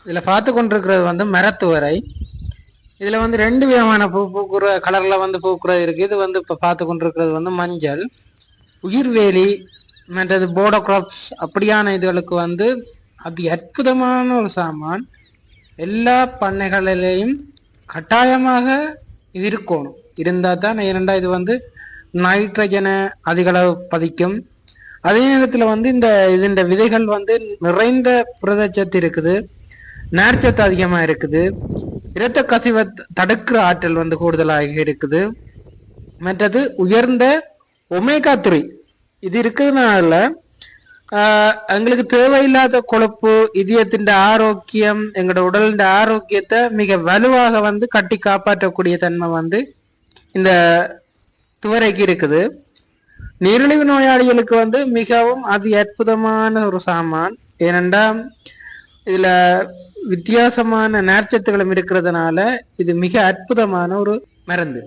இதில் பார்த்து கொண்டிருக்கிறது வந்து மரத்துவரை. இதில் வந்து ரெண்டு விதமான பூ பூக்குற கலரில் வந்து பூக்குறது இருக்குது. இது வந்து இப்போ பார்த்து கொண்டிருக்கிறது வந்து மஞ்சள். உயிர்வேலி மற்றது போர்டோ கிராப்ஸ் அப்படியான இதுகளுக்கு வந்து அதி அற்புதமான ஒரு சாமான். எல்லா பண்ணைகளிலேயும் கட்டாயமாக இது இருக்கணும். இருந்தால் தான், ஏனெண்டா இது வந்து நைட்ரஜனை அதிகளவு பதிக்கும். அதே நேரத்தில் வந்து இந்த விதைகள் வந்து நிறைந்த புரதச்சத்து இருக்குது, நார்ச்சத்து அதிகமாக இருக்குது, இரத்த கசிவை தடுக்கிற ஆற்றல் வந்து கூடுதலாக இருக்குது. மற்றது உயர்ந்த ஒமேகா 3 இது இருக்கிறதுனால எங்களுக்கு தேவையில்லாத கொழுப்பு, இதயத்தின் ஆரோக்கியம், எங்களோட உடலின் ஆரோக்கியத்தை மிக வலுவாக வந்து கட்டி காப்பாற்றக்கூடிய தன்மை வந்து இந்த துவரைக்கு இருக்குது. நீரிழிவு நோயாளிகளுக்கு வந்து மிகவும் அதி அற்புதமான ஒரு சாமான். ஏனென்றால் இதுல வித்தியாசமான நார்ச்சத்துகளும் இருக்கிறதுனால இது மிக அற்புதமான ஒரு மருந்து.